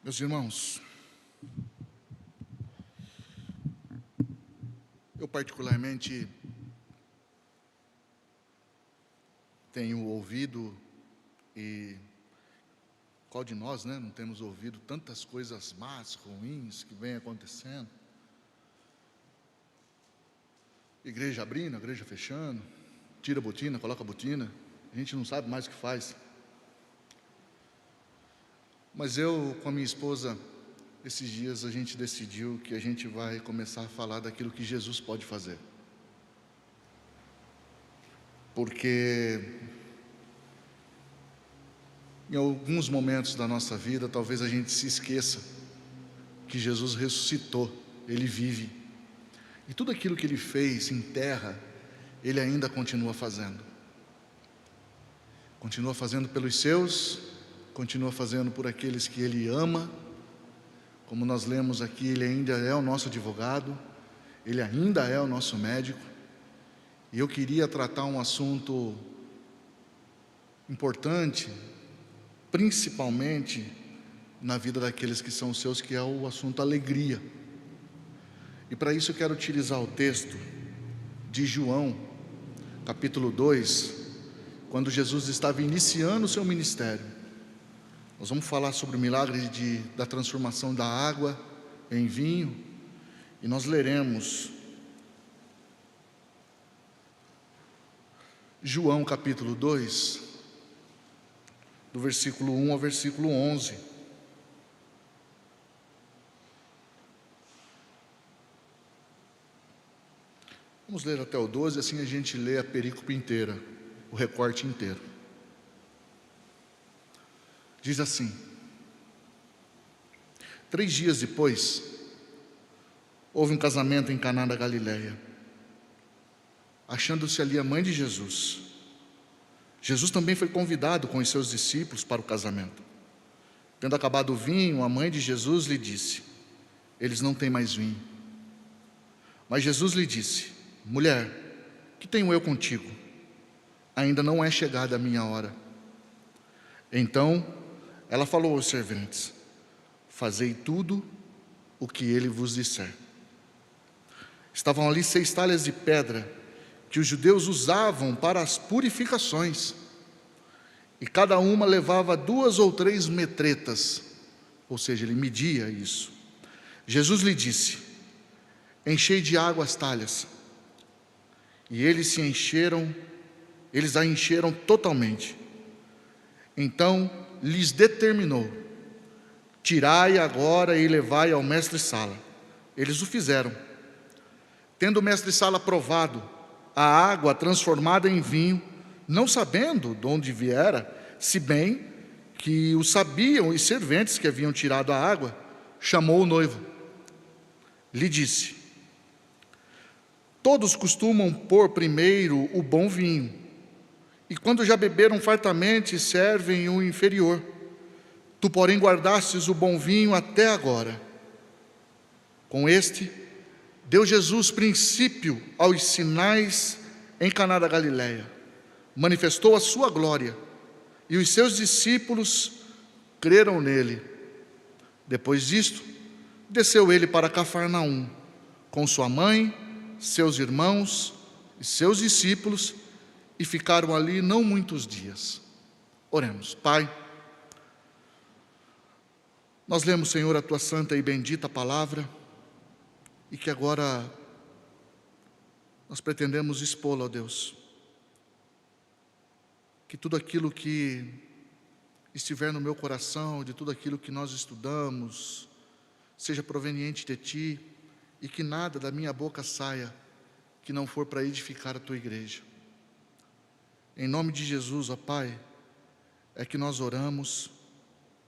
Meus irmãos, eu particularmente tenho ouvido, e qual de nós, não temos ouvido tantas coisas más, ruins que vêm acontecendo? Igreja abrindo, igreja fechando, tira a botina, coloca a botina, a gente não sabe mais o que faz. Mas eu, com a minha esposa, esses dias a gente decidiu que a gente vai começar a falar daquilo que Jesus pode fazer. Porque em alguns momentos da nossa vida, talvez a gente se esqueça que Jesus ressuscitou, Ele vive. E tudo aquilo que Ele fez em terra, Ele ainda continua fazendo. Continua fazendo pelos seus, continua fazendo por aqueles que Ele ama. Como nós lemos aqui, Ele ainda é o nosso advogado, Ele ainda é o nosso médico. E eu queria tratar um assunto importante, principalmente na vida daqueles que são seus, que é o assunto alegria. E para isso eu quero utilizar o texto de João, capítulo 2, quando Jesus estava iniciando o seu ministério. Nós vamos falar sobre o milagre da transformação da água em vinho, e nós leremos João capítulo 2, do versículo 1 ao versículo 11. Vamos ler até o 12, assim a gente lê a perícope inteira, o recorte inteiro. Diz assim: 3 dias depois, houve um casamento em Caná da Galileia, achando-se ali a mãe de Jesus. Jesus também foi convidado com os seus discípulos para o casamento. Tendo acabado o vinho, a mãe de Jesus lhe disse: eles não têm mais vinho. Mas Jesus lhe disse: mulher, que tenho eu contigo? Ainda não é chegada a minha hora. Então ela falou aos serventes: fazei tudo o que ele vos disser. Estavam ali 6 talhas de pedra, que os judeus usavam para as purificações, e cada uma levava 2 ou 3 metretas, ou seja, ele media isso. Jesus lhe disse: enchei de água as talhas. E eles a encheram totalmente. Então lhes determinou: tirai agora e levai ao mestre-sala. Eles o fizeram. Tendo o mestre-sala provado a água transformada em vinho, não sabendo de onde viera, se bem que o sabiam os serventes que haviam tirado a água, chamou o noivo. Lhe disse: todos costumam pôr primeiro o bom vinho, e quando já beberam fartamente, servem o inferior. Tu, porém, guardastes o bom vinho até agora. Com este, deu Jesus princípio aos sinais em Caná da Galileia. Manifestou a sua glória, e os seus discípulos creram nele. Depois disto, desceu ele para Cafarnaum, com sua mãe, seus irmãos e seus discípulos, e ficaram ali não muitos dias. Oremos. Pai, nós lemos, Senhor, a tua santa e bendita palavra, e que agora nós pretendemos expô-la, ó Deus. Que tudo aquilo que estiver no meu coração, de tudo aquilo que nós estudamos, seja proveniente de Ti, e que nada da minha boca saia que não for para edificar a Tua igreja. Em nome de Jesus, ó Pai, é que nós oramos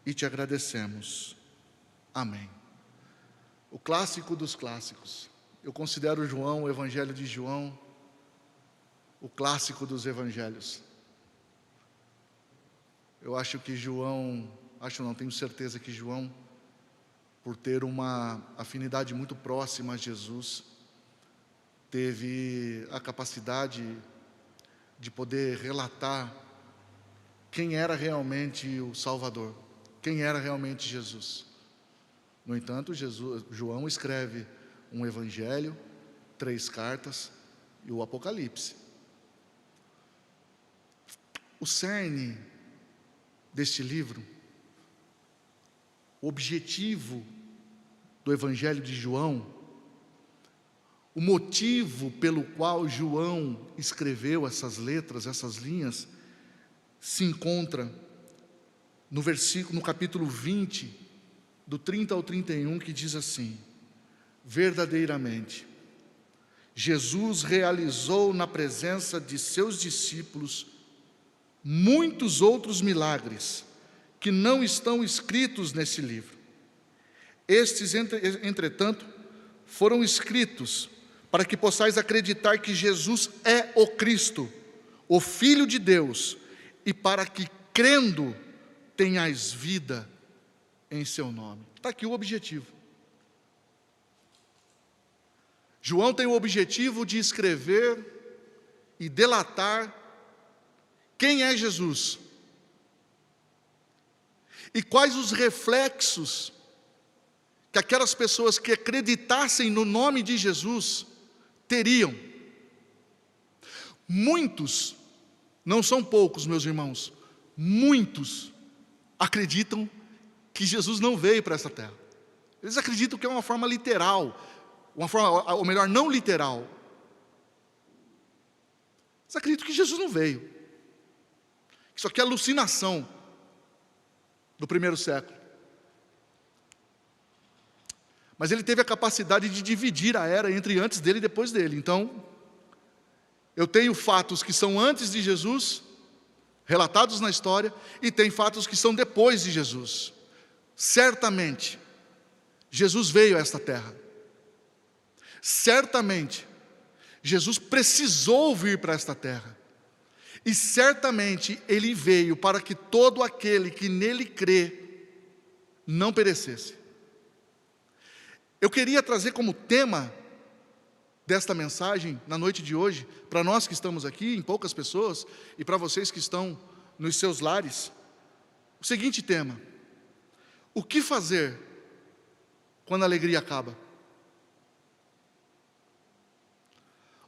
e Te agradecemos. Amém. O clássico dos clássicos. Eu considero João, o Evangelho de João, o clássico dos evangelhos. Eu acho que João, tenho certeza que João, por ter uma afinidade muito próxima a Jesus, teve a capacidade de poder relatar quem era realmente o Salvador, quem era realmente Jesus. No entanto, João escreve um evangelho, 3 cartas e o Apocalipse. O cerne deste livro, o objetivo do evangelho de João, o motivo pelo qual João escreveu essas letras, essas linhas, se encontra no capítulo 20, do 30 ao 31, que diz assim: verdadeiramente, Jesus realizou na presença de seus discípulos muitos outros milagres que não estão escritos nesse livro. Estes, entretanto, foram escritos para que possais acreditar que Jesus é o Cristo, o Filho de Deus, e para que, crendo, tenhais vida em seu nome. Está aqui o objetivo. João tem o objetivo de escrever e delatar quem é Jesus e quais os reflexos que aquelas pessoas que acreditassem no nome de Jesus teriam. Muitos, não são poucos, meus irmãos, muitos acreditam que Jesus não veio para essa terra. Eles acreditam que é uma forma literal, uma forma, ou melhor, não literal. Eles acreditam que Jesus não veio. Isso aqui é alucinação do primeiro século. Mas ele teve a capacidade de dividir a era entre antes dele e depois dele. Então, eu tenho fatos que são antes de Jesus, relatados na história, e tem fatos que são depois de Jesus. Certamente, Jesus veio a esta terra. Certamente, Jesus precisou vir para esta terra. E certamente Ele veio para que todo aquele que nele crê não perecesse. Eu queria trazer como tema desta mensagem, na noite de hoje, para nós que estamos aqui, em poucas pessoas, e para vocês que estão nos seus lares, o seguinte tema: o que fazer quando a alegria acaba?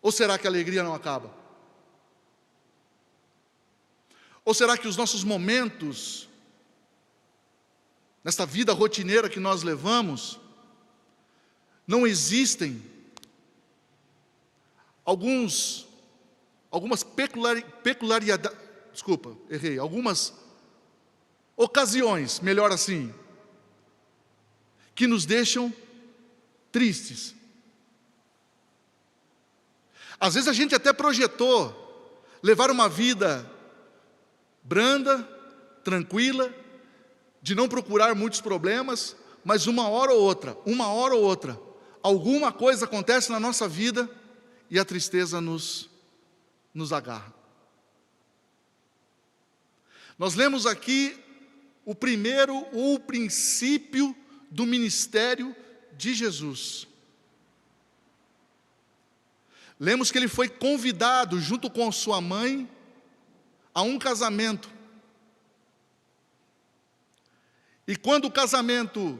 Ou será que a alegria não acaba? Ou será que os nossos momentos, nesta vida rotineira que nós levamos, não existem algumas ocasiões, melhor assim, que nos deixam tristes? Às vezes a gente até projetou levar uma vida branda, tranquila, de não procurar muitos problemas, mas uma hora ou outra, alguma coisa acontece na nossa vida e a tristeza nos agarra. Nós lemos aqui o princípio do ministério de Jesus. Lemos que ele foi convidado, junto com sua mãe, a um casamento. E quando o casamento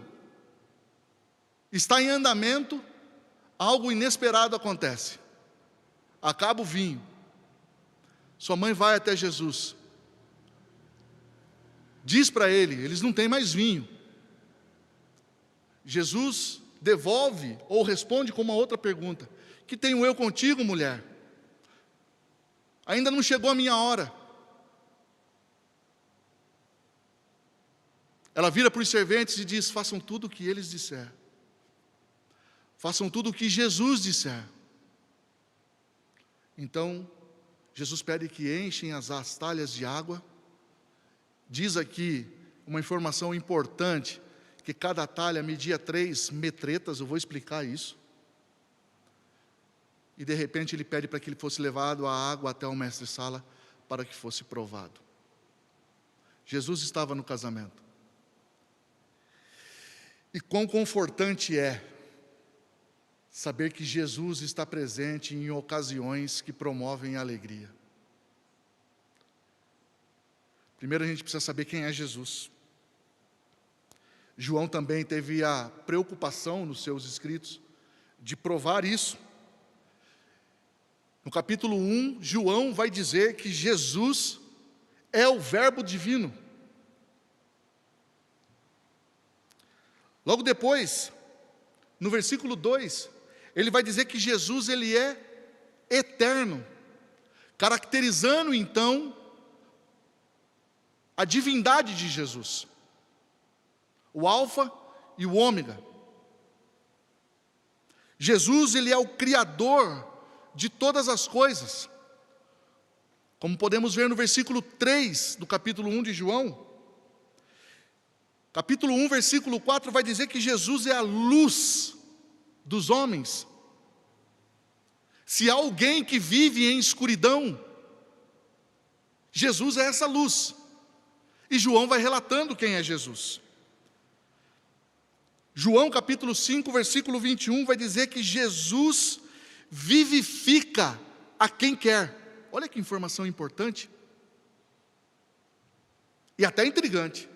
está em andamento, algo inesperado acontece. Acaba o vinho. Sua mãe vai até Jesus. Diz para ele, eles não têm mais vinho. Jesus devolve ou responde com uma outra pergunta: que tenho eu contigo, mulher? Ainda não chegou a minha hora. Ela vira para os serventes e diz: façam tudo o que eles disser. Façam tudo o que Jesus disser. Então, Jesus pede que enchem as talhas de água. Diz aqui uma informação importante, que cada talha media 3 metretas, eu vou explicar isso. E de repente ele pede para que ele fosse levado a água até o mestre-sala, para que fosse provado. Jesus estava no casamento. E quão confortante é saber que Jesus está presente em ocasiões que promovem a alegria. Primeiro a gente precisa saber quem é Jesus. João também teve a preocupação nos seus escritos de provar isso. No capítulo 1, João vai dizer que Jesus é o Verbo divino. Logo depois, no versículo 2, ele vai dizer que Jesus ele é eterno, caracterizando então a divindade de Jesus, o alfa e o ômega. Jesus ele é o criador de todas as coisas, como podemos ver no versículo 3 do capítulo 1 de João. Capítulo 1, versículo 4 vai dizer que Jesus é a luz dos homens. Se há alguém que vive em escuridão, Jesus é essa luz. E João vai relatando quem é Jesus. João capítulo 5, versículo 21 vai dizer que Jesus vivifica a quem quer. Olha que informação importante e até intrigante.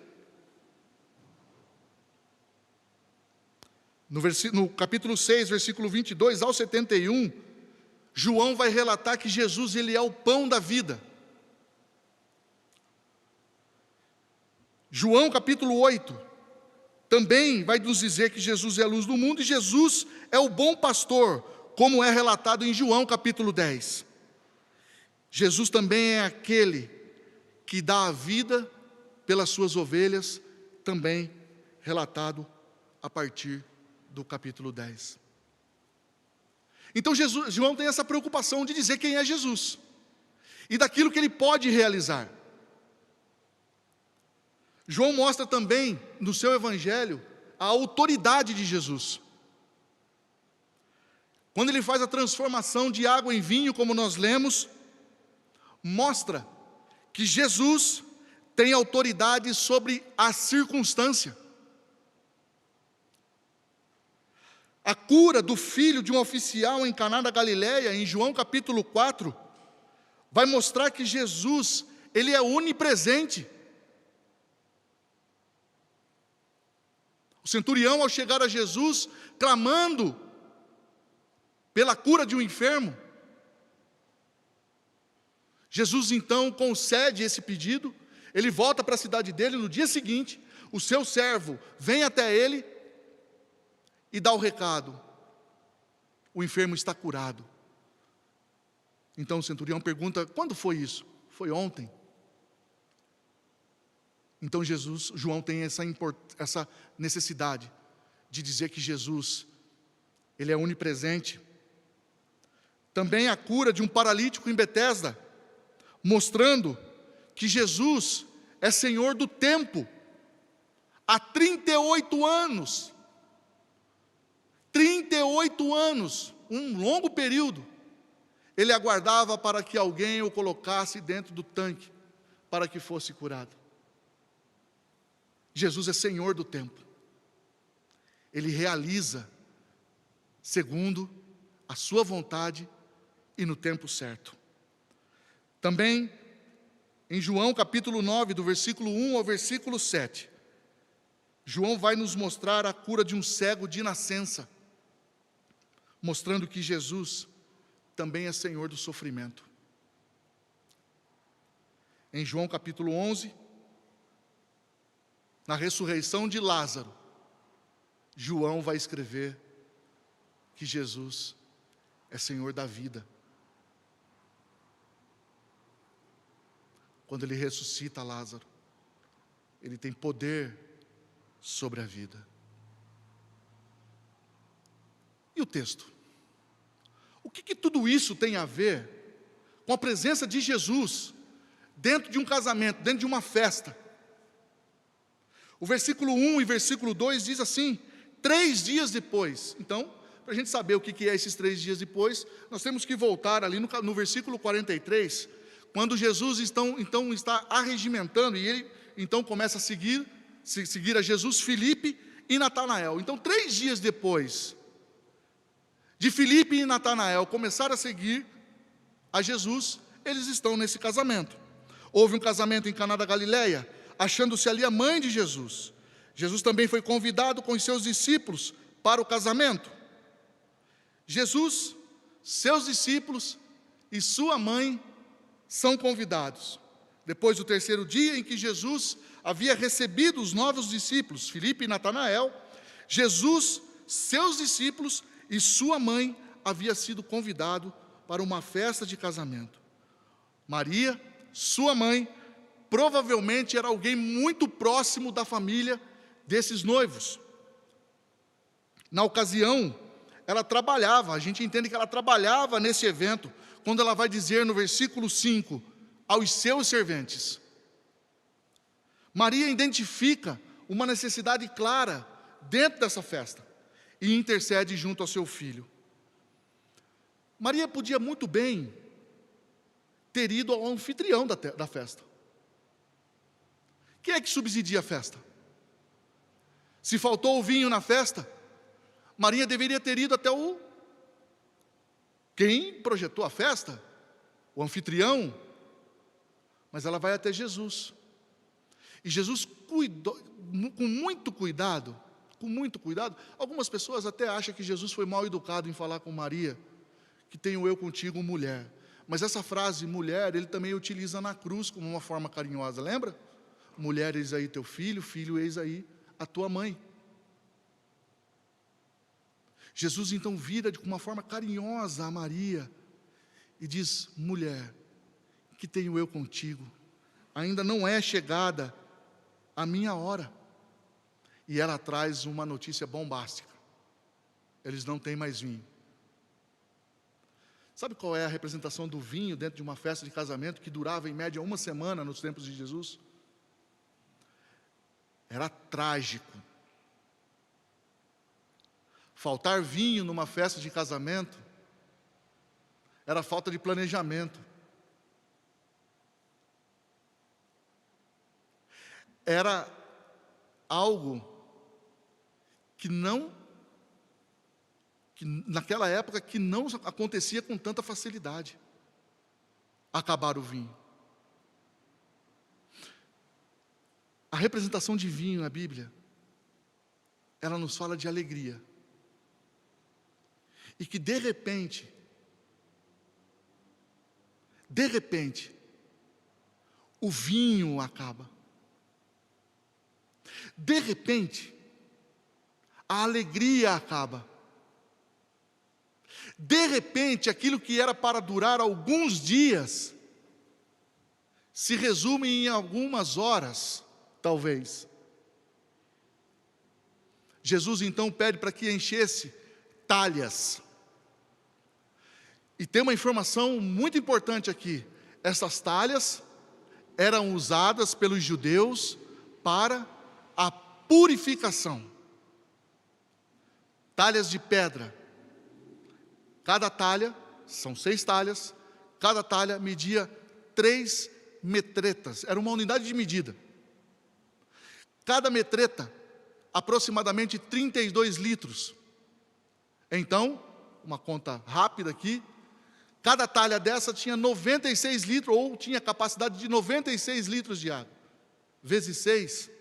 No capítulo 6, versículo 22 ao 71, João vai relatar que Jesus ele é o pão da vida. João capítulo 8 também vai nos dizer que Jesus é a luz do mundo e Jesus é o bom pastor, como é relatado em João capítulo 10. Jesus também é aquele que dá a vida pelas suas ovelhas, também relatado a partir do capítulo 10. Então João tem essa preocupação de dizer quem é Jesus e daquilo que ele pode realizar. João mostra também no seu evangelho a autoridade de Jesus. Quando ele faz a transformação de água em vinho, como nós lemos, mostra que Jesus tem autoridade sobre a circunstância. A cura do filho de um oficial em Caná da Galileia, em João capítulo 4, vai mostrar que Jesus, ele é onipresente. O centurião, ao chegar a Jesus, clamando pela cura de um enfermo, Jesus então concede esse pedido, ele volta para a cidade dele, no dia seguinte, o seu servo vem até ele, e dá o recado: o enfermo está curado. Então o centurião pergunta: quando foi isso? Foi ontem. Então João tem essa necessidade de dizer que Jesus, ele é onipresente. Também a cura de um paralítico em Betesda, mostrando que Jesus é Senhor do tempo. Há 38 anos, 38 anos, um longo período, ele aguardava para que alguém o colocasse dentro do tanque, para que fosse curado. Jesus é Senhor do tempo. Ele realiza segundo a sua vontade e no tempo certo. Também, em João capítulo 9, do versículo 1 ao versículo 7, João vai nos mostrar a cura de um cego de nascença, mostrando que Jesus também é Senhor do sofrimento. Em João capítulo 11, na ressurreição de Lázaro, João vai escrever que Jesus é Senhor da vida. Quando ele ressuscita Lázaro, ele tem poder sobre a vida. E o texto? O que tudo isso tem a ver com a presença de Jesus dentro de um casamento, dentro de uma festa? O versículo 1 e versículo 2 diz assim: 3 dias depois. Então, para a gente saber o que é esses 3 dias depois, nós temos que voltar ali no versículo 43, quando Jesus então está arregimentando, e ele então começa a seguir a Jesus, Filipe e Natanael. Então 3 dias depois de Filipe e Natanael começar a seguir a Jesus, eles estão nesse casamento. Houve um casamento em Caná da Galileia, achando-se ali a mãe de Jesus. Jesus também foi convidado com os seus discípulos para o casamento. Jesus, seus discípulos e sua mãe são convidados. Depois do terceiro dia em que Jesus havia recebido os novos discípulos, Filipe e Natanael, Jesus, seus discípulos e sua mãe havia sido convidado para uma festa de casamento. Maria, sua mãe, provavelmente era alguém muito próximo da família desses noivos. Na ocasião, ela trabalhava, a gente entende que ela trabalhava nesse evento, quando ela vai dizer no versículo 5, aos seus serventes. Maria identifica uma necessidade clara dentro dessa festa e intercede junto ao seu filho. Maria podia muito bem ter ido ao anfitrião da festa. Quem é que subsidia a festa? Se faltou o vinho na festa, Maria deveria ter ido até quem projetou a festa, o anfitrião, mas ela vai até Jesus. E Jesus cuidou, com muito cuidado, algumas pessoas até acham que Jesus foi mal educado em falar com Maria, que tenho eu contigo, mulher. Mas essa frase, mulher, ele também utiliza na cruz como uma forma carinhosa, lembra? Mulher, eis aí teu filho, filho, eis aí a tua mãe. Jesus então vira com uma forma carinhosa a Maria e diz, mulher, que tenho eu contigo? Ainda não é chegada a minha hora. E ela traz uma notícia bombástica. Eles não têm mais vinho. Sabe qual é a representação do vinho dentro de uma festa de casamento que durava em média 1 semana nos tempos de Jesus? Era trágico. Faltar vinho numa festa de casamento era falta de planejamento. Era algo que naquela época que não acontecia com tanta facilidade. Acabar o vinho. A representação de vinho na Bíblia, ela nos fala de alegria. E que de repente, o vinho acaba. De repente, a alegria acaba. De repente, aquilo que era para durar alguns dias, se resume em algumas horas, talvez. Jesus então pede para que enchesse talhas. E tem uma informação muito importante aqui. Essas talhas eram usadas pelos judeus para a purificação. Talhas de pedra. Cada talha, são 6 talhas, cada talha media 3 metretas. Era uma unidade de medida. Cada metreta, aproximadamente 32 litros. Então, uma conta rápida aqui, cada talha dessa tinha 96 litros, ou tinha capacidade de 96 litros de água. Vezes 6,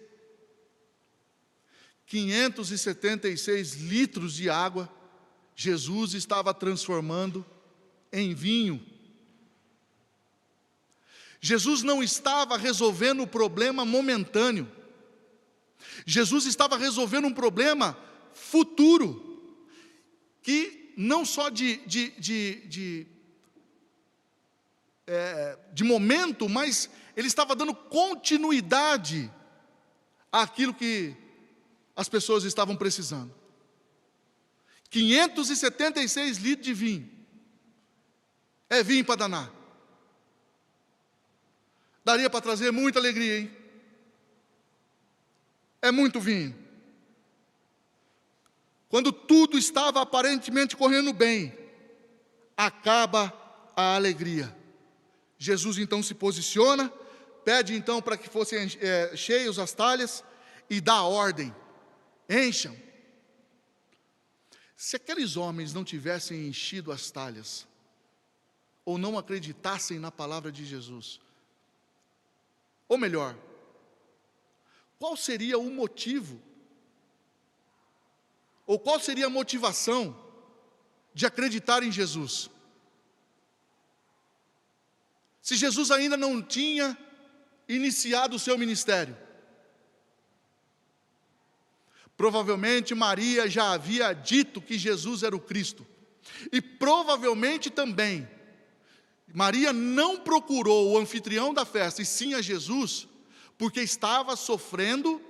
576 litros de água, Jesus estava transformando em vinho. Jesus não estava resolvendo o problema momentâneo. Jesus estava resolvendo um problema futuro, que não só de momento, mas ele estava dando continuidade àquilo que as pessoas estavam precisando. 576 litros de vinho. É vinho para danar. Daria para trazer muita alegria, hein? É muito vinho. Quando tudo estava aparentemente correndo bem, acaba a alegria. Jesus então se posiciona, pede então para que fossem cheios as talhas e dá ordem, encham. Se aqueles homens não tivessem enchido as talhas, ou não acreditassem na palavra de Jesus, ou melhor, qual seria o motivo, ou qual seria a motivação de acreditar em Jesus? Se Jesus ainda não tinha iniciado o seu ministério, provavelmente Maria já havia dito que Jesus era o Cristo, e provavelmente também Maria não procurou o anfitrião da festa, e sim a Jesus, porque estava sofrendo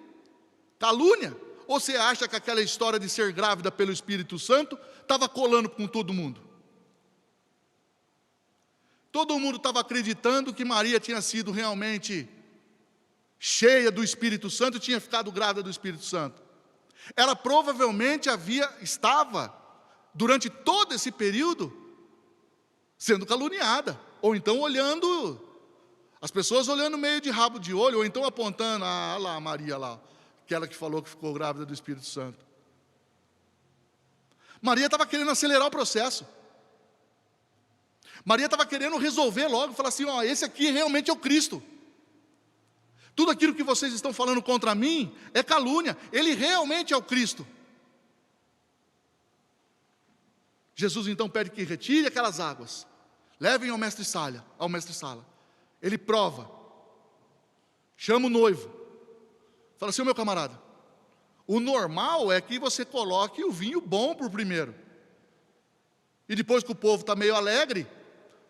calúnia. Ou você acha que aquela história de ser grávida pelo Espírito Santo estava colando com todo mundo? Todo mundo estava acreditando que Maria tinha sido realmente cheia do Espírito Santo e tinha ficado grávida do Espírito Santo. Ela provavelmente estava, durante todo esse período, sendo caluniada, ou então as pessoas olhando meio de rabo de olho, ou então apontando, lá, Maria lá, aquela que falou que ficou grávida do Espírito Santo. Maria estava querendo acelerar o processo. Maria estava querendo resolver logo, falar assim, esse aqui realmente é o Cristo. Tudo aquilo que vocês estão falando contra mim é calúnia, ele realmente é o Cristo. Jesus então pede que retire aquelas águas, levem ao mestre-sala. Ele prova, chama o noivo, fala assim, meu camarada, o normal é que você coloque o vinho bom por primeiro, e depois que o povo está meio alegre,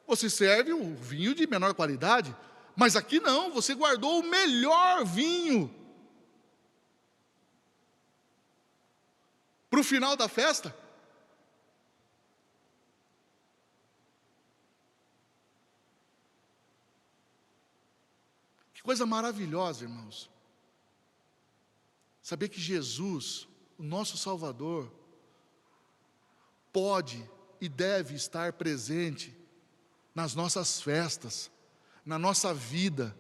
você serve o vinho de menor qualidade, mas aqui não, você guardou o melhor vinho para o final da festa. Que coisa maravilhosa, irmãos, saber que Jesus, o nosso Salvador, pode e deve estar presente nas nossas festas, na nossa vida,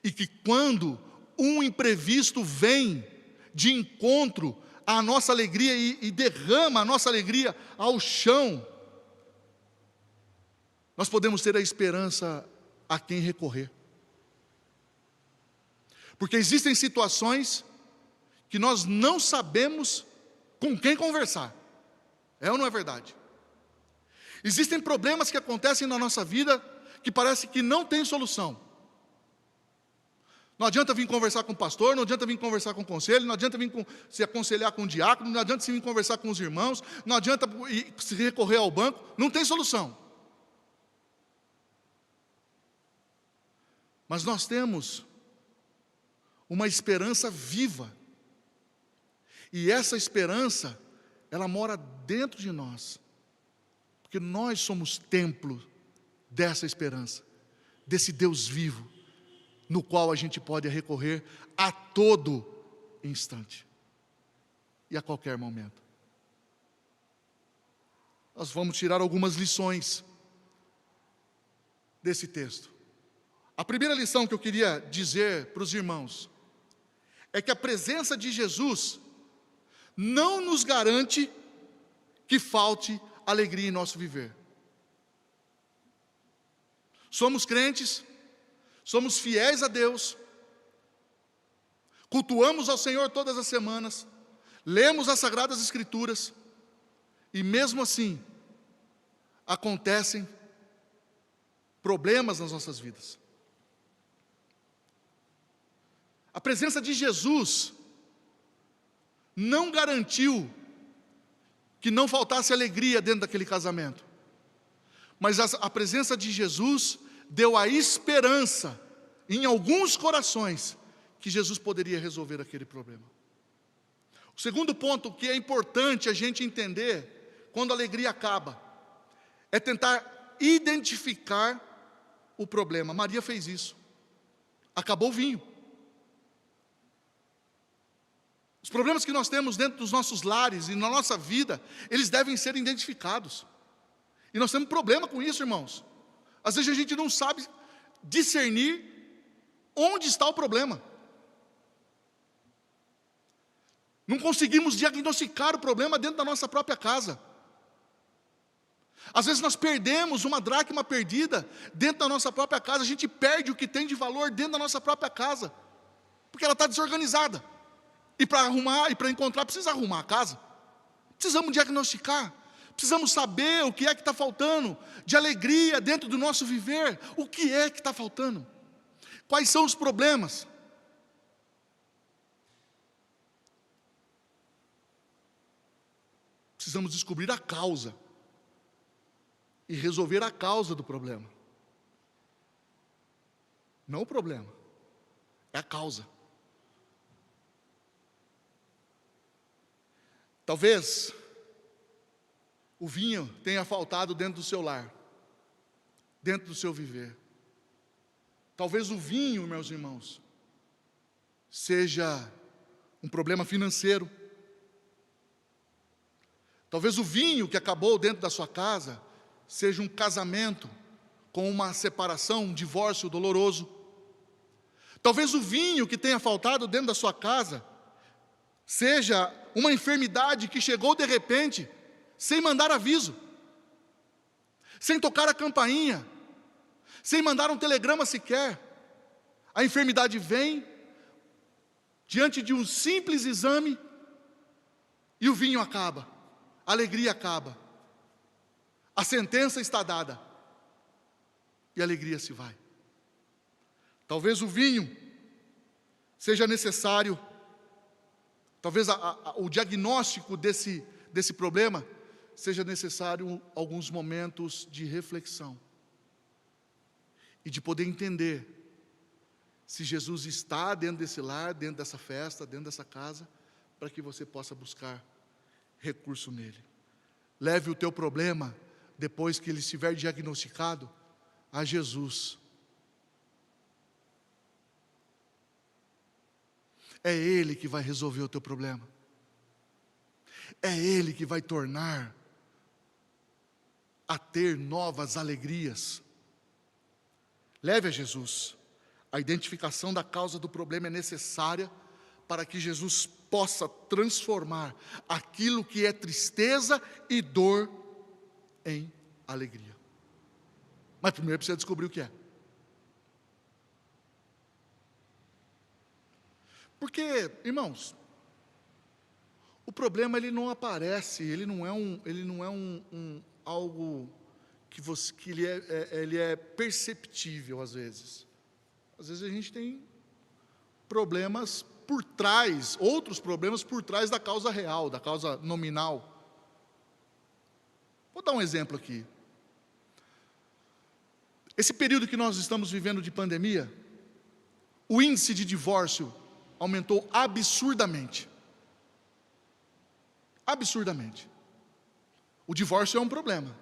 e que quando um imprevisto vem de encontro à nossa alegria e derrama a nossa alegria ao chão, nós podemos ter a esperança a quem recorrer. Porque existem situações que nós não sabemos com quem conversar. É ou não é verdade? Existem problemas que acontecem na nossa vida que parece que não tem solução. Não adianta vir conversar com o pastor, não adianta vir conversar com o conselho, não adianta vir se aconselhar com o diácono, não adianta vir conversar com os irmãos, não adianta se recorrer ao banco, não tem solução. Mas nós temos uma esperança viva, e essa esperança, ela mora dentro de nós, porque nós somos templo dessa esperança, desse Deus vivo, no qual a gente pode recorrer a todo instante e a qualquer momento. Nós vamos tirar algumas lições desse texto. A primeira lição que eu queria dizer para os irmãos é que a presença de Jesus não nos garante que falte alegria em nosso viver. Somos crentes, somos fiéis a Deus, cultuamos ao Senhor todas as semanas, lemos as Sagradas Escrituras, e mesmo assim, acontecem problemas nas nossas vidas. A presença de Jesus não garantiu que não faltasse alegria dentro daquele casamento, mas a presença de Jesus deu a esperança em alguns corações que Jesus poderia resolver aquele problema. O segundo ponto que é importante a gente entender quando a alegria acaba é tentar identificar o problema. Maria fez isso. Acabou o vinho. Os problemas que nós temos dentro dos nossos lares e na nossa vida, eles devem ser identificados. E nós temos problema com isso, irmãos. Às vezes a gente não sabe discernir onde está o problema. Não conseguimos diagnosticar o problema dentro da nossa própria casa. Às vezes nós perdemos uma dracma perdida dentro da nossa própria casa. A gente perde o que tem de valor dentro da nossa própria casa. porque ela está desorganizada. E para arrumar, e para encontrar, precisa arrumar a casa. Precisamos diagnosticar. Precisamos saber o que é que está faltando de alegria dentro do nosso viver. O que é que está faltando? Quais são os problemas? Precisamos descobrir a causa e resolver a causa do problema. Não o problema, é a causa. Talvez o vinho tenha faltado dentro do seu lar, dentro do seu viver. Talvez o vinho, meus irmãos, seja um problema financeiro. Talvez o vinho que acabou dentro da sua casa seja um casamento com uma separação, um divórcio doloroso. Talvez o vinho que tenha faltado dentro da sua casa seja uma enfermidade que chegou de repente, sem mandar aviso, sem tocar a campainha, sem mandar um telegrama sequer. A enfermidade vem diante de um simples exame e o vinho acaba, a alegria acaba, a sentença está dada e a alegria se vai. Talvez o vinho seja necessário, talvez o diagnóstico desse problema seja necessário alguns momentos de reflexão e de poder entender se Jesus está dentro desse lar, dentro dessa festa, dentro dessa casa, para que você possa buscar recurso nele. Leve o teu problema, depois que ele estiver diagnosticado, a Jesus. É Ele que vai resolver o teu problema. É Ele que vai tornar a ter novas alegrias. Leve a Jesus. A identificação da causa do problema é necessária para que Jesus possa transformar aquilo que é tristeza e dor em alegria. Mas primeiro precisa descobrir o que é. Porque, irmãos, o problema ele não aparece, ele não é algo que ele é perceptível às vezes. Às vezes a gente tem problemas por trás, outros problemas por trás da causa real, da causa nominal. Vou dar um exemplo aqui. Esse período que nós estamos vivendo de pandemia, o índice de divórcio aumentou absurdamente. Absurdamente. O divórcio é um problema.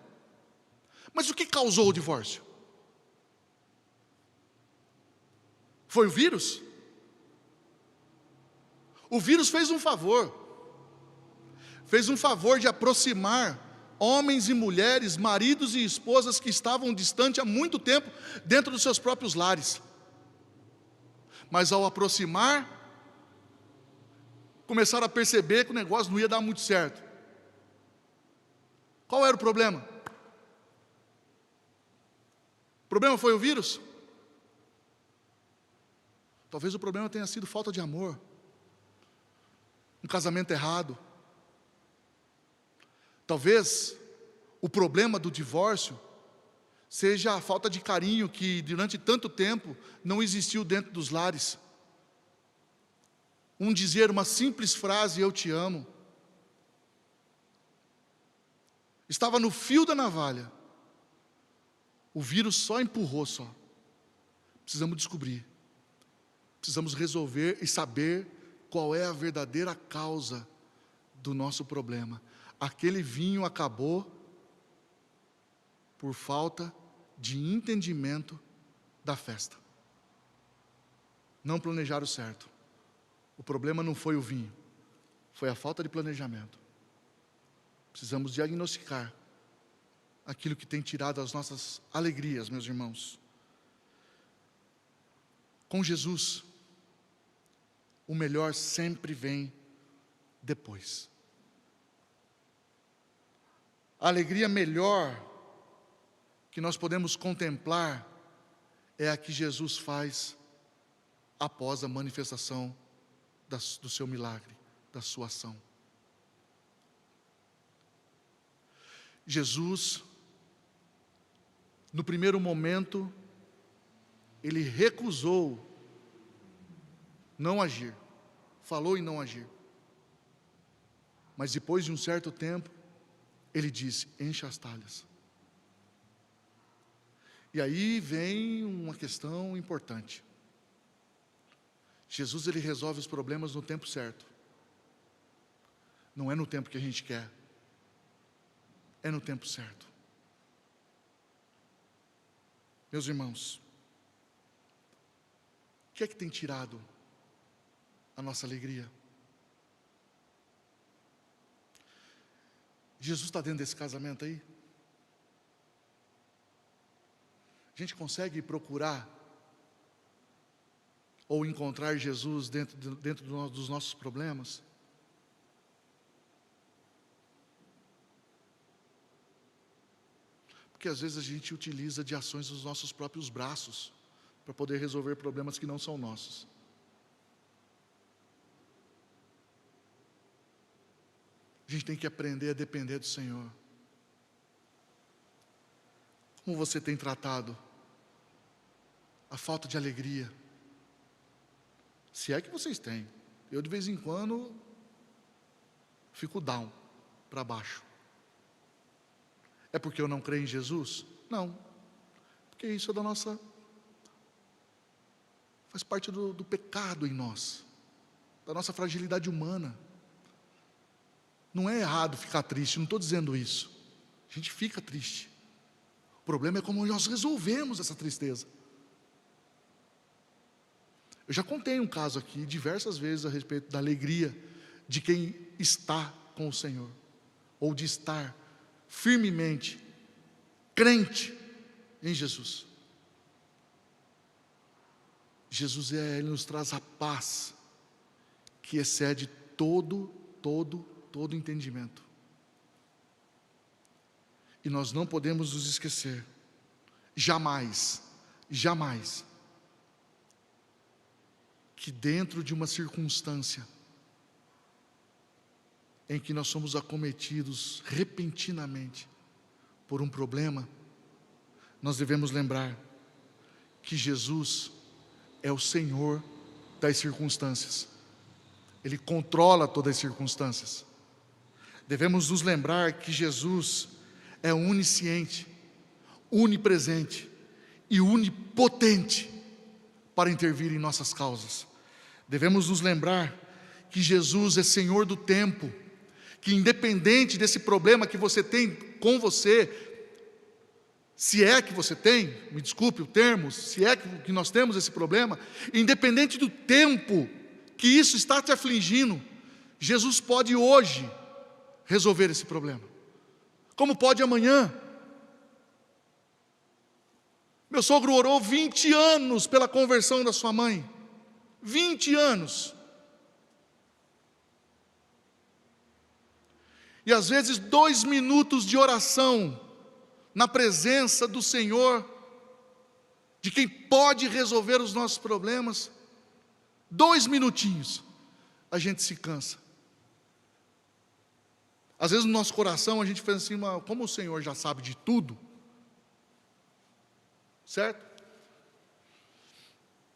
Mas o que causou o divórcio? Foi o vírus? O vírus fez um favor. Fez um favor de aproximar homens e mulheres, maridos e esposas que estavam distantes há muito tempo dentro dos seus próprios lares. Mas ao aproximar, começaram a perceber que o negócio não ia dar muito certo. Qual era o problema? O problema foi o vírus? Talvez o problema tenha sido falta de amor, um casamento errado. Talvez o problema do divórcio seja a falta de carinho que durante tanto tempo não existiu dentro dos lares. Dizer uma simples frase, eu te amo, estava no fio da navalha. O vírus só empurrou só. Precisamos descobrir. Precisamos resolver e saber qual é a verdadeira causa do nosso problema. Aquele vinho acabou por falta de entendimento da festa. Não planejaram certo. O problema não foi o vinho, foi a falta de planejamento. Precisamos diagnosticar aquilo que tem tirado as nossas alegrias, meus irmãos. Com Jesus, o melhor sempre vem depois. A alegria melhor que nós podemos contemplar é a que Jesus faz após a manifestação do seu milagre, da sua ação. Jesus, no primeiro momento, ele recusou não agir, falou em não agir. Mas depois de um certo tempo, ele disse: encha as talhas. E aí vem uma questão importante. Jesus, ele resolve os problemas no tempo certo. Não é no tempo que a gente quer. É no tempo certo. Meus irmãos, o que é que tem tirado a nossa alegria? Jesus está dentro desse casamento aí? A gente consegue procurar ou encontrar Jesus dentro dos nossos problemas? Porque às vezes a gente utiliza de ações dos nossos próprios braços para poder resolver problemas que não são nossos. A gente tem que aprender a depender do Senhor. Como você tem tratado a falta de alegria? Se é que vocês têm. Eu de vez em quando fico down, para baixo. É porque eu não creio em Jesus? Não. Porque isso é da nossa... faz parte do pecado em nós, da nossa fragilidade humana. Não é errado ficar triste, não estou dizendo isso. A gente fica triste. O problema é como nós resolvemos essa tristeza. Eu já contei um caso aqui diversas vezes a respeito da alegria de quem está com o Senhor, ou de estar firmemente crente em Jesus. Jesus Ele nos traz a paz que excede todo entendimento. E nós não podemos nos esquecer, jamais, que dentro de uma circunstância em que nós somos acometidos repentinamente por um problema, nós devemos lembrar que Jesus é o Senhor das circunstâncias. Ele controla todas as circunstâncias. Devemos nos lembrar que Jesus é onisciente, onipresente e onipotente para intervir em nossas causas. Devemos nos lembrar que Jesus é Senhor do tempo, que independente desse problema que você tem com você, se é que você tem, me desculpe o termo, se é que nós temos esse problema, independente do tempo que isso está te afligindo, Jesus pode hoje resolver esse problema, como pode amanhã. Meu sogro orou 20 anos pela conversão da sua mãe, 20 anos, e às vezes 2 minutos de oração, na presença do Senhor, de quem pode resolver os nossos problemas, 2 minutinhos, a gente se cansa. Às vezes no nosso coração a gente pensa assim, como o Senhor já sabe de tudo, certo?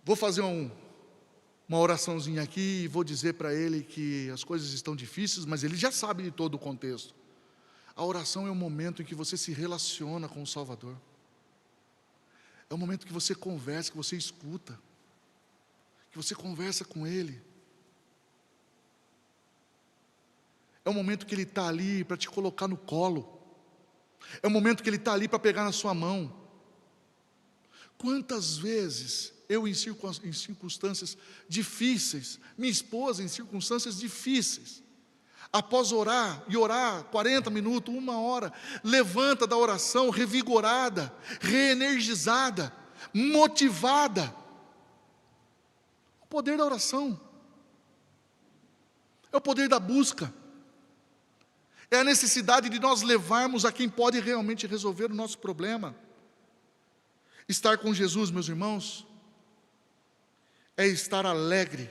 Vou fazer uma oraçãozinha aqui e vou dizer para Ele que as coisas estão difíceis, mas Ele já sabe de todo o contexto. A oração é o momento em que você se relaciona com o Salvador. É o momento que você conversa, que você escuta, que você conversa com Ele. É o momento que Ele está ali para te colocar no colo. É o momento que Ele está ali para pegar na sua mão. Quantas vezes eu em circunstâncias difíceis, minha esposa em circunstâncias difíceis, após orar, 40 minutos, 1 hora, levanta da oração revigorada, reenergizada, motivada. O poder da oração, é o poder da busca, é a necessidade de nós levarmos a quem pode realmente resolver o nosso problema. Estar com Jesus, meus irmãos, é estar alegre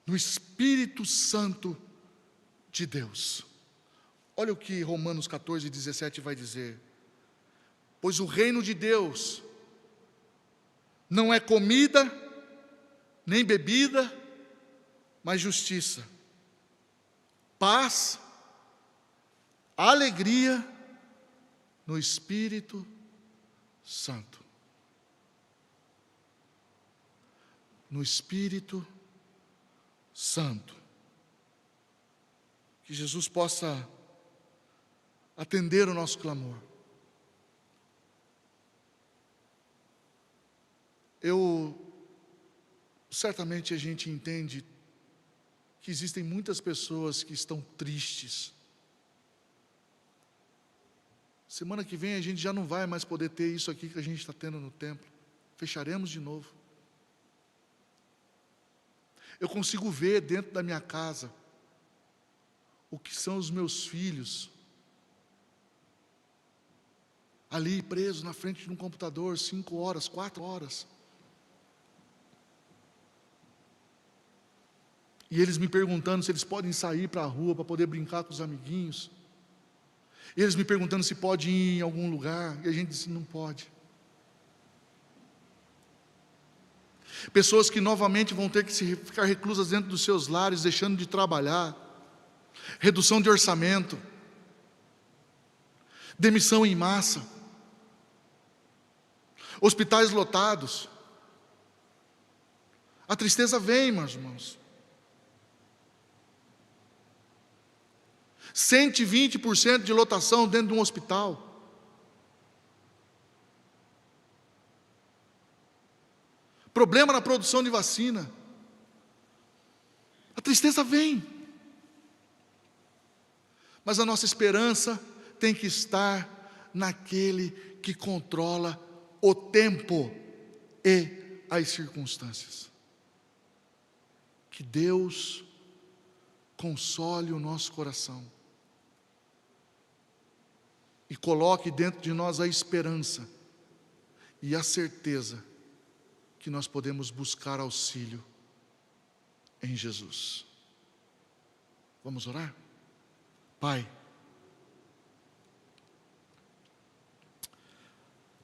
no Espírito Santo de Deus. Olha o que Romanos 14:17 vai dizer: pois o reino de Deus não é comida, nem bebida, mas justiça, paz, alegria no Espírito Santo. No Espírito Santo. Que Jesus possa atender o nosso clamor. Certamente a gente entende que existem muitas pessoas que estão tristes. Semana que vem a gente já não vai mais poder ter isso aqui que a gente está tendo no templo. Fecharemos de novo. Eu consigo ver dentro da minha casa o que são os meus filhos ali presos na frente de um computador 5 horas, 4 horas. E eles me perguntando se eles podem sair para a rua para poder brincar com os amiguinhos. E eles me perguntando se pode ir em algum lugar. E a gente disse: não pode. Pessoas que novamente vão ter que ficar reclusas dentro dos seus lares, deixando de trabalhar. Redução de orçamento. Demissão em massa. Hospitais lotados. A tristeza vem, meus irmãos. 120% de lotação dentro de um hospital. Problema na produção de vacina. A tristeza vem. Mas a nossa esperança tem que estar naquele que controla o tempo e as circunstâncias. Que Deus console o nosso coração e coloque dentro de nós a esperança e a certeza que nós podemos buscar auxílio em Jesus. Vamos orar? Pai,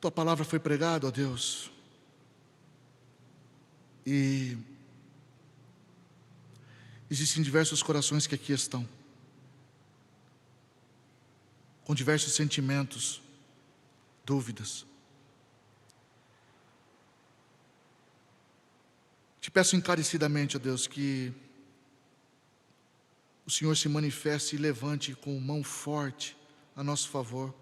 Tua palavra foi pregada, ó Deus, e existem diversos corações que aqui estão, com diversos sentimentos, dúvidas. Te peço encarecidamente, ó Deus, que o Senhor se manifeste e levante com mão forte a nosso favor.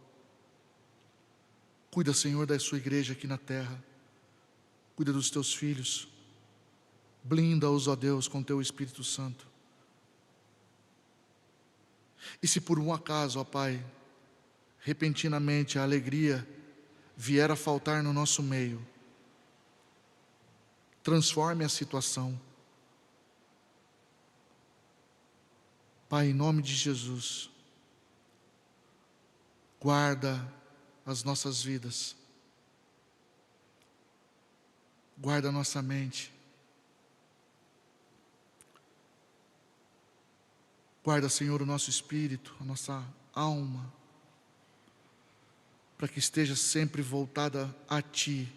Cuida, Senhor, da sua igreja aqui na terra. Cuida dos teus filhos. Blinda-os, ó Deus, com teu Espírito Santo. E se por um acaso, ó Pai, repentinamente a alegria vier a faltar no nosso meio, transforme a situação. Pai, em nome de Jesus, guarda as nossas vidas, guarda a nossa mente, guarda, Senhor, o nosso espírito, a nossa alma, para que esteja sempre voltada a Ti,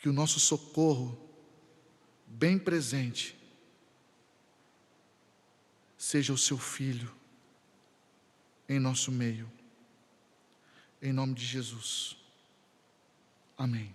que o nosso socorro, bem presente, seja o Seu Filho, em nosso meio, em nome de Jesus, amém.